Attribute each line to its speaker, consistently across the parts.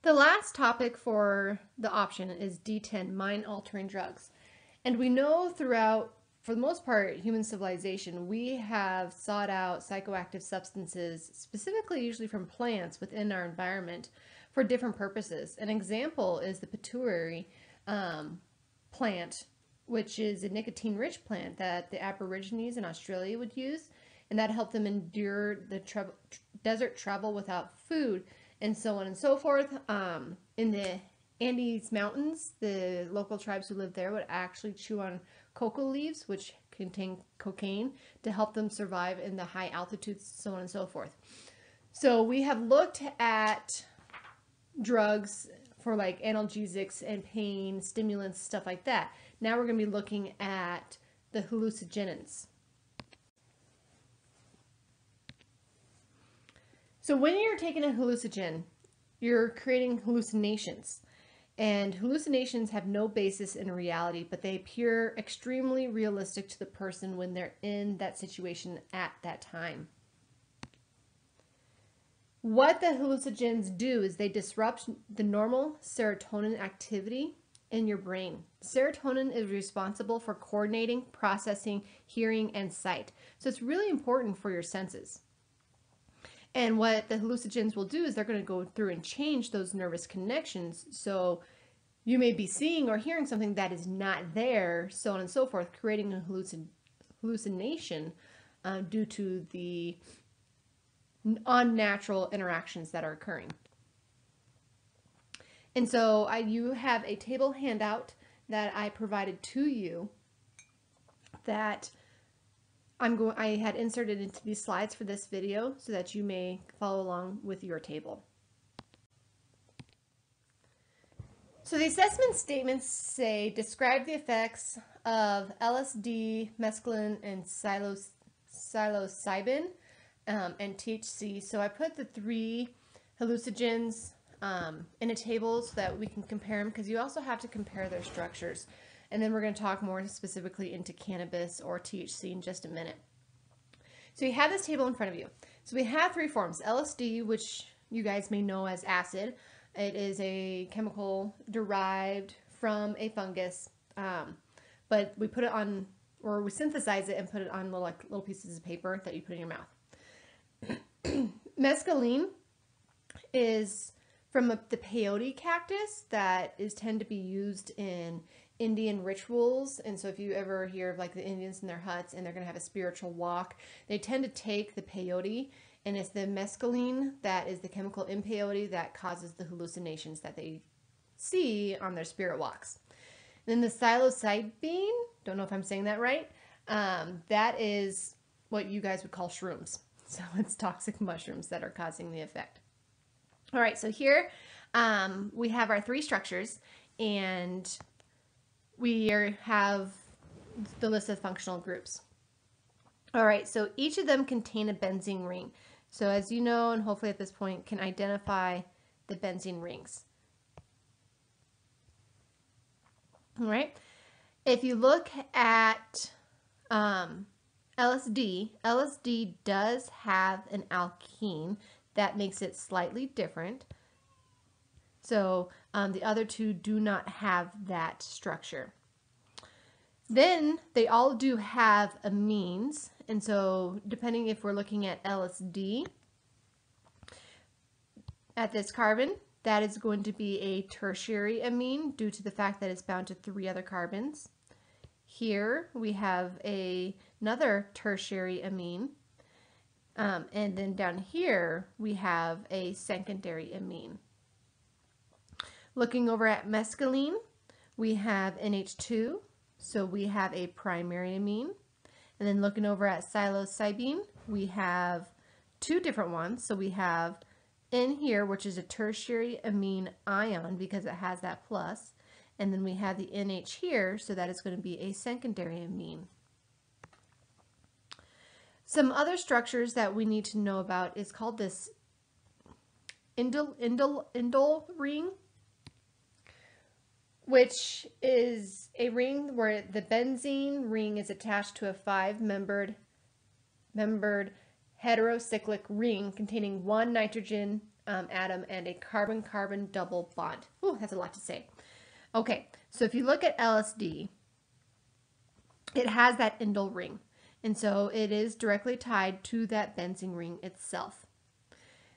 Speaker 1: The last topic for the option is D10, mind-altering drugs. And we know throughout, for the most part, human civilization, we have sought out psychoactive substances, specifically usually from plants within our environment, for different purposes. An example is the pituitary plant, which is a nicotine-rich plant that the Aborigines in Australia would use, and that helped them endure the desert travel without food, and so on and so forth. In the Andes Mountains, the local tribes who lived there would actually chew on cocoa leaves, which contain cocaine, to help them survive in the high altitudes, so on and so forth. So we have looked at drugs for like analgesics and pain, stimulants, stuff like that. Now we're going to be looking at the hallucinogens. So when you're taking a hallucinogen, you're creating hallucinations. And hallucinations have no basis in reality, but they appear extremely realistic to the person when they're in that situation at that time. What the hallucinogens do is they disrupt the normal serotonin activity in your brain. Serotonin is responsible for coordinating, processing, hearing, and sight. So it's really important for your senses. And what the hallucinogens will do is they're going to go through and change those nervous connections. So you may be seeing or hearing something that is not there, so on and so forth, creating a hallucination due to the unnatural interactions that are occurring. And so you have a table handout that I provided to you that I had inserted into these slides for this video so that you may follow along with your table. So the assessment statements say, describe the effects of LSD, mescaline, and psilocybin, and THC. So I put the three hallucinogens in a table so that we can compare them, because you also have to compare their structures. And then we're going to talk more specifically into cannabis or THC in just a minute. So you have this table in front of you. So we have three forms. LSD, which you guys may know as acid. It is a chemical derived from a fungus, but we put it on, or we synthesize it and put it on little pieces of paper that you put in your mouth. Mescaline is from the peyote cactus that tend to be used in Indian rituals. And so if you ever hear of like the Indians in their huts and they're going to have a spiritual walk, they tend to take the peyote, and it's the mescaline that is the chemical in peyote that causes the hallucinations that they see on their spirit walks. And then the psilocybin, don't know if I'm saying that right, that is what you guys would call shrooms. So it's toxic mushrooms that are causing the effect. All right, so here we have our three structures, and we have the list of functional groups. All right, so each of them contain a benzene ring. So as you know, and hopefully at this point can identify the benzene rings. All right, if you look at LSD does have an alkene that makes it slightly different. So the other two do not have that structure. Then they all do have amines, and so depending if we're looking at LSD, at this carbon, that is going to be a tertiary amine due to the fact that it's bound to three other carbons. Here we have another tertiary amine, and then down here we have a secondary amine. Looking over at mescaline, we have NH2, so we have a primary amine. And then looking over at psilocybin, we have two different ones. So we have in here, which is a tertiary amine ion because it has that plus. And then we have the NH here, so that is going to be a secondary amine. Some other structures that we need to know about is called this indole ring, which is a ring where the benzene ring is attached to a five-membered heterocyclic ring containing one nitrogen atom and a carbon-carbon double bond. Ooh, that's a lot to say. Okay, so if you look at LSD, it has that indole ring. And so it is directly tied to that benzene ring itself.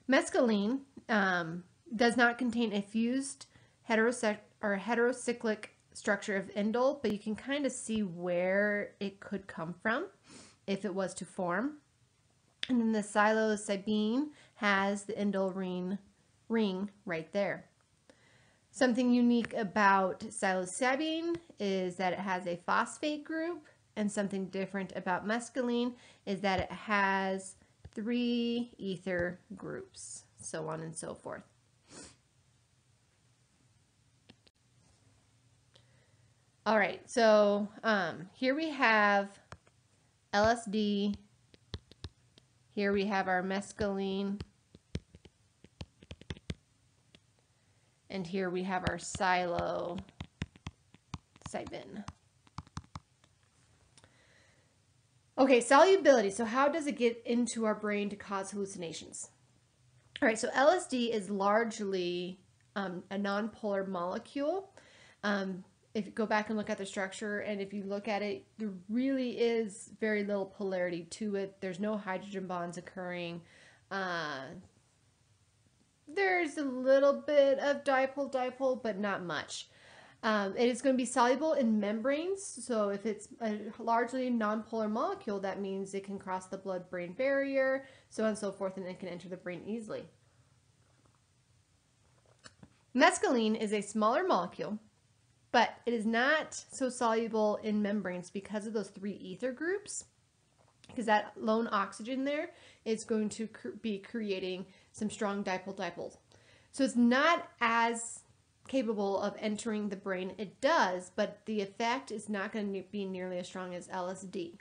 Speaker 1: Mescaline does not contain a fused heterocyclic structure of indole, but you can kind of see where it could come from if it was to form. And then the psilocybin has the indole ring right there. Something unique about psilocybin is that it has a phosphate group, and something different about mescaline is that it has 3 ether groups, so on and so forth. All right, so here we have LSD. Here we have our mescaline. And here we have our psilocybin. Okay, solubility. So how does it get into our brain to cause hallucinations? All right, so LSD is largely a nonpolar molecule. If you go back and look at the structure, and if you look at it, there really is very little polarity to it. There's no hydrogen bonds occurring. There's a little bit of dipole, but not much. It is going to be soluble in membranes. So if it's a largely nonpolar molecule, that means it can cross the blood-brain barrier, so on and so forth, and it can enter the brain easily. Mescaline is a smaller molecule, but it is not so soluble in membranes because of those 3 ether groups. Because that lone oxygen there is going to be creating some strong dipoles. So it's not as capable of entering the brain. It does, but the effect is not going to be nearly as strong as LSD.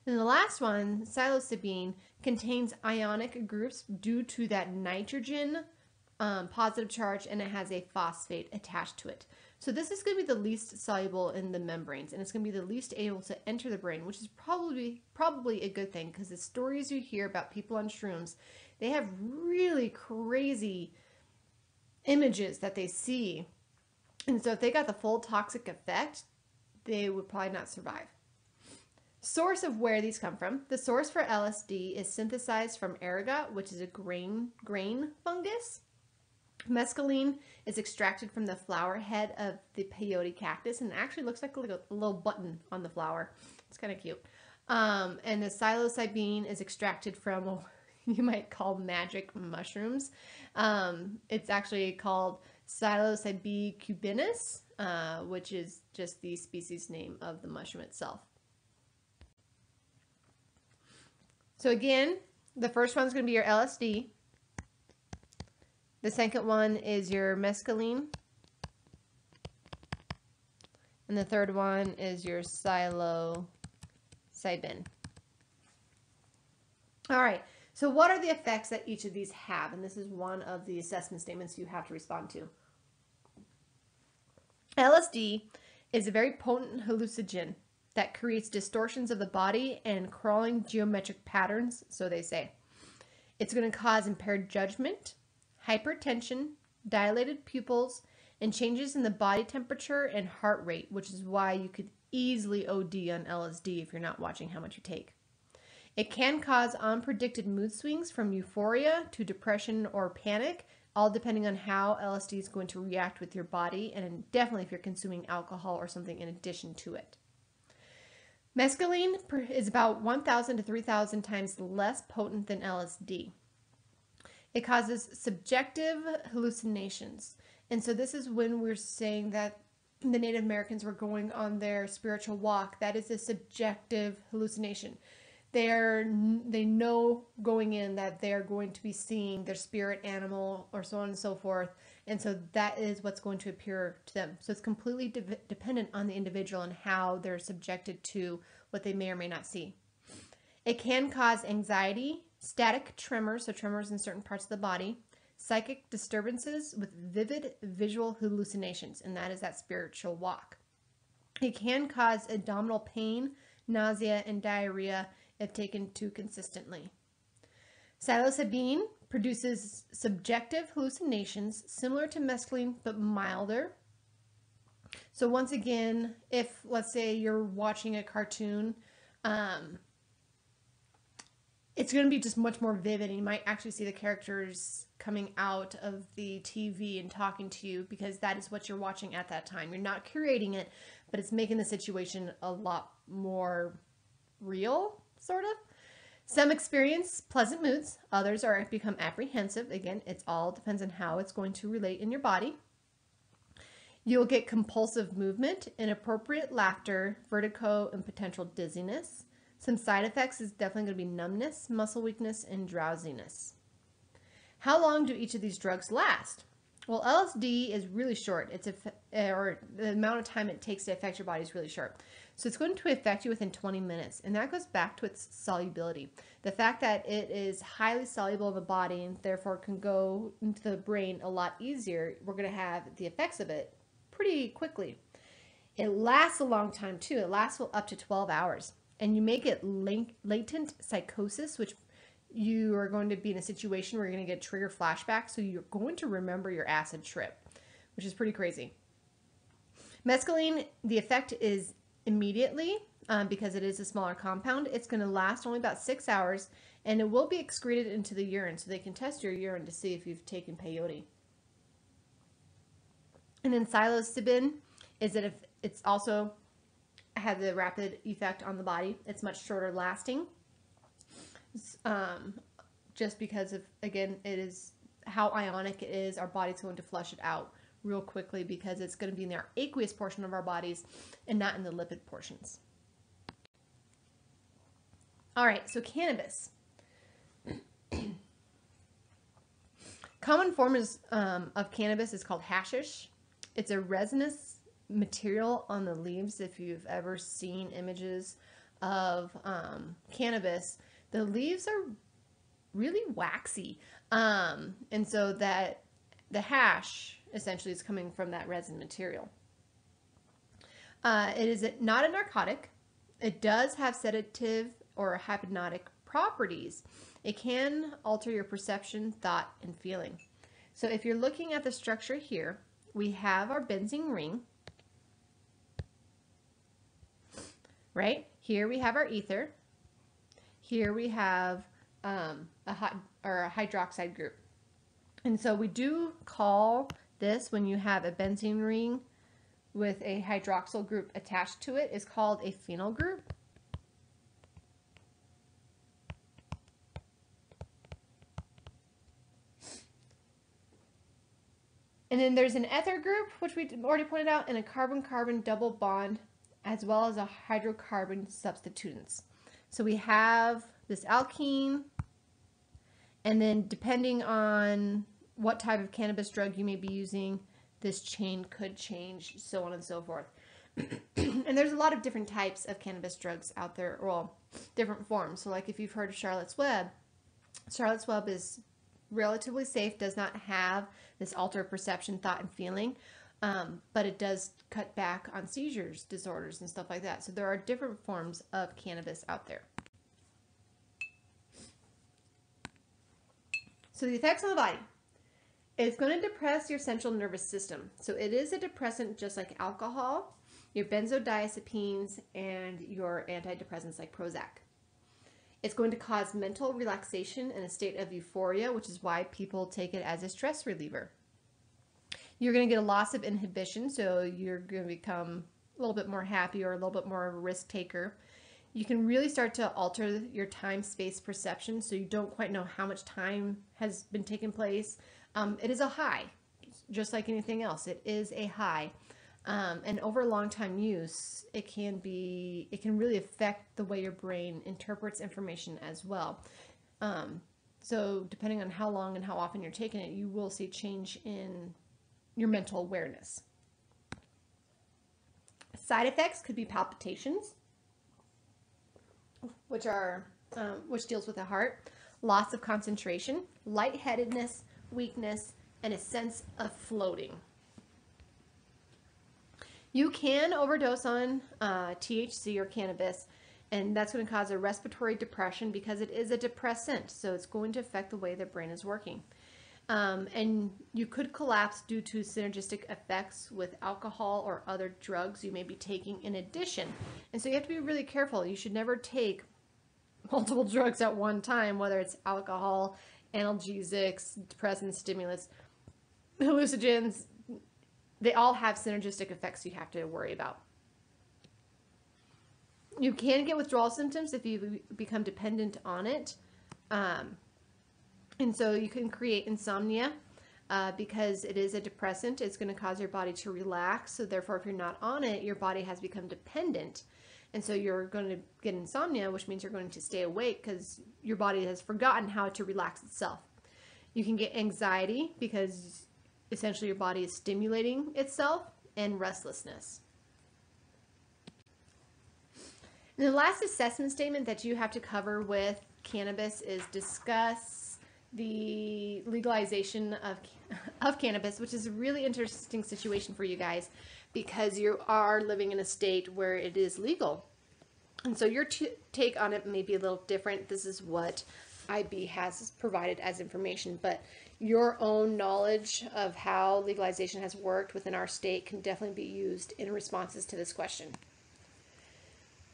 Speaker 1: Then the last one, psilocybin, contains ionic groups due to that nitrogen positive charge, and it has a phosphate attached to it. So this is going to be the least soluble in the membranes, and it's going to be the least able to enter the brain, which is probably a good thing, because the stories you hear about people on shrooms, they have really crazy images that they see. And so if they got the full toxic effect, they would probably not survive. Source of where these come from. The source for LSD is synthesized from ergot, which is a grain fungus. Mescaline is extracted from the flower head of the peyote cactus, and it actually looks like a little button on the flower. It's kind of cute. And the psilocybin is extracted from what you might call magic mushrooms. It's actually called Psilocybe cubanus, which is just the species name of the mushroom itself. So again, the first one's going to be your LSD. The second one is your mescaline. And the third one is your psilocybin. All right, so what are the effects that each of these have? And this is one of the assessment statements you have to respond to. LSD is a very potent hallucinogen that creates distortions of the body and crawling geometric patterns, so they say. It's going to cause impaired judgment, hypertension, dilated pupils, and changes in the body temperature and heart rate, which is why you could easily OD on LSD if you're not watching how much you take. It can cause unpredicted mood swings from euphoria to depression or panic, all depending on how LSD is going to react with your body, and definitely if you're consuming alcohol or something in addition to it. Mescaline is about 1,000 to 3,000 times less potent than LSD. It causes subjective hallucinations. And so this is when we're saying that the Native Americans were going on their spiritual walk. That is a subjective hallucination. They know going in that they're going to be seeing their spirit animal or so on and so forth. And so that is what's going to appear to them. So it's completely dependent on the individual and how they're subjected to what they may or may not see. It can cause anxiety, static tremors, so tremors in certain parts of the body, psychic disturbances with vivid visual hallucinations, and that is that spiritual walk. It can cause abdominal pain, nausea, and diarrhea if taken too consistently. Psilocybin produces subjective hallucinations similar to mescaline but milder. So once again, if let's say you're watching a cartoon, it's going to be just much more vivid, and you might actually see the characters coming out of the TV and talking to you because that is what you're watching at that time. You're not curating it, but it's making the situation a lot more real, sort of. Some experience pleasant moods, others are become apprehensive. Again, it all depends on how it's going to relate in your body. You'll get compulsive movement, inappropriate laughter, vertigo, and potential dizziness. Some side effects is definitely going to be numbness, muscle weakness, and drowsiness. How long do each of these drugs last? Well, LSD is really short. Or the amount of time it takes to affect your body is really short. So it's going to affect you within 20 minutes, and that goes back to its solubility. The fact that it is highly soluble in the body and therefore can go into the brain a lot easier, we're going to have the effects of it pretty quickly. It lasts a long time too. It lasts up to 12 hours. And you may get latent psychosis, which you are going to be in a situation where you're going to get trigger flashbacks. So you're going to remember your acid trip, which is pretty crazy. Mescaline, the effect is immediately because it is a smaller compound. It's going to last only about 6 hours, and it will be excreted into the urine. So they can test your urine to see if you've taken peyote. And then psilocybin is that if it's also had the rapid effect on the body. It's much shorter lasting. Just because of, again, it is how ionic it is. Our body's going to flush it out real quickly because it's going to be in the aqueous portion of our bodies and not in the lipid portions. All right, so cannabis. Common form of cannabis is called hashish. It's a resinous material on the leaves. If you've ever seen images of cannabis, the leaves are really waxy, and so that the hash essentially is coming from that resin material. It is not a narcotic. It does have sedative or hypnotic properties. It can alter your perception, thought, and feeling. So if you're looking at the structure here, we have our benzene ring. Right? Here we have our ether. Here we have a hydroxide group. And so we do call this, when you have a benzene ring with a hydroxyl group attached to it, is called a phenyl group. And then there's an ether group, which we already pointed out, and a carbon-carbon double bond, as well as a hydrocarbon substituents. So we have this alkene, and then depending on what type of cannabis drug you may be using, this chain could change, so on and so forth. And there's a lot of different types of cannabis drugs out there, well, different forms. So like if you've heard of Charlotte's Web is relatively safe, does not have this altered perception, thought, and feeling. But it does cut back on seizures, disorders, and stuff like that. So there are different forms of cannabis out there. So the effects on the body. It's going to depress your central nervous system. So it is a depressant just like alcohol, your benzodiazepines, and your antidepressants like Prozac. It's going to cause mental relaxation and a state of euphoria, which is why people take it as a stress reliever. You're going to get a loss of inhibition, so you're going to become a little bit more happy or a little bit more of a risk taker. You can really start to alter your time-space perception, so you don't quite know how much time has been taking place. It is a high, just like anything else. It is a high. And over long time use, it can really affect the way your brain interprets information as well. So depending on how long and how often you're taking it, you will see change in your mental awareness. Side effects could be palpitations, which deals with the heart, loss of concentration, lightheadedness, weakness, and a sense of floating. You can overdose on THC or cannabis, And that's going to cause a respiratory depression because it is a depressant. So it's going to affect the way the brain is working. And you could collapse due to synergistic effects with alcohol or other drugs you may be taking in addition. And so you have to be really careful. You should never take multiple drugs at one time, whether it's alcohol, analgesics, depressants, stimulants, hallucinogens. They all have synergistic effects you have to worry about. You can get withdrawal symptoms if you become dependent on it. And so you can create insomnia because it is a depressant. It's going to cause your body to relax. So therefore, if you're not on it, your body has become dependent. And so you're going to get insomnia, which means you're going to stay awake because your body has forgotten how to relax itself. You can get anxiety because essentially your body is stimulating itself, and restlessness. And the last assessment statement that you have to cover with cannabis is discuss the legalization of cannabis, which is a really interesting situation for you guys because you are living in a state where it is legal. And so your take on it may be a little different. This is what IB has provided as information, but your own knowledge of how legalization has worked within our state can definitely be used in responses to this question.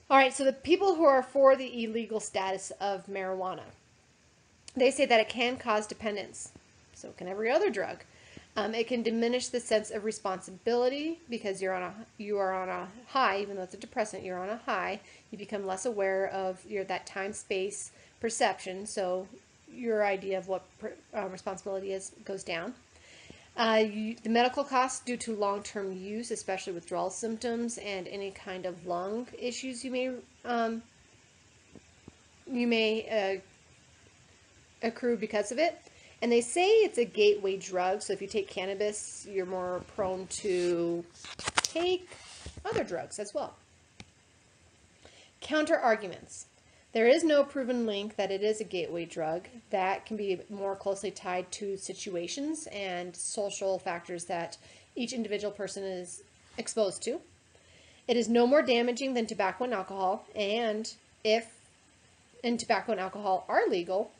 Speaker 1: All right, so the people who are for the illegal status of marijuana, they say that it can cause dependence. So can every other drug. It can diminish the sense of responsibility because you are on a high, even though it's a depressant, you're on a high. You become less aware of that time-space perception, so your idea of what responsibility is goes down. The medical costs due to long-term use, especially withdrawal symptoms and any kind of lung issues you may accrue because of it. And they say it's a gateway drug, so if you take cannabis, you're more prone to take other drugs as well. Counter arguments. There is no proven link that it is a gateway drug. That can be more closely tied to situations and social factors that each individual person is exposed to. It is no more damaging than tobacco and alcohol, and tobacco and alcohol are legal,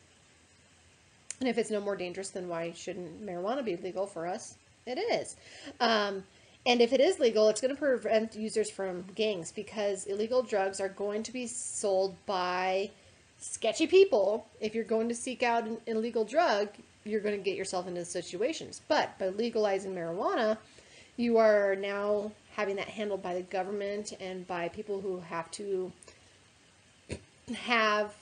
Speaker 1: and if it's no more dangerous, then why shouldn't marijuana be legal for us? It is. And if it is legal, it's going to prevent users from gangs because illegal drugs are going to be sold by sketchy people. If you're going to seek out an illegal drug, you're going to get yourself into situations. But by legalizing marijuana, you are now having that handled by the government and by people who have to have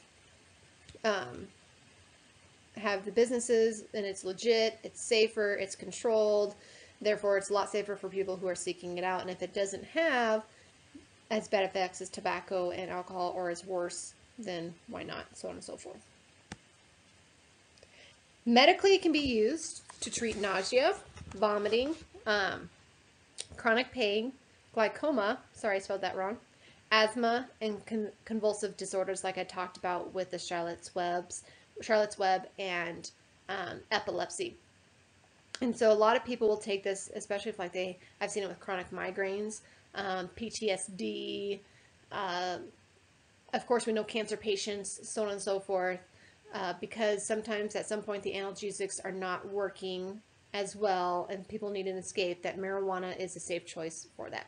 Speaker 1: the businesses, and it's legit, it's safer, it's controlled. Therefore, it's a lot safer for people who are seeking it out. And if it doesn't have as bad effects as tobacco and alcohol, or is worse, then why not? So on and so forth. Medically, it can be used to treat nausea, vomiting, chronic pain, glaucoma, sorry I spelled that wrong, asthma, and convulsive disorders like I talked about with the Charlotte's Web and epilepsy. And so a lot of people will take this, especially if I've seen it with chronic migraines, PTSD, of course we know cancer patients, so on and so forth, because sometimes at some point the analgesics are not working as well and people need an escape, that marijuana is a safe choice for that.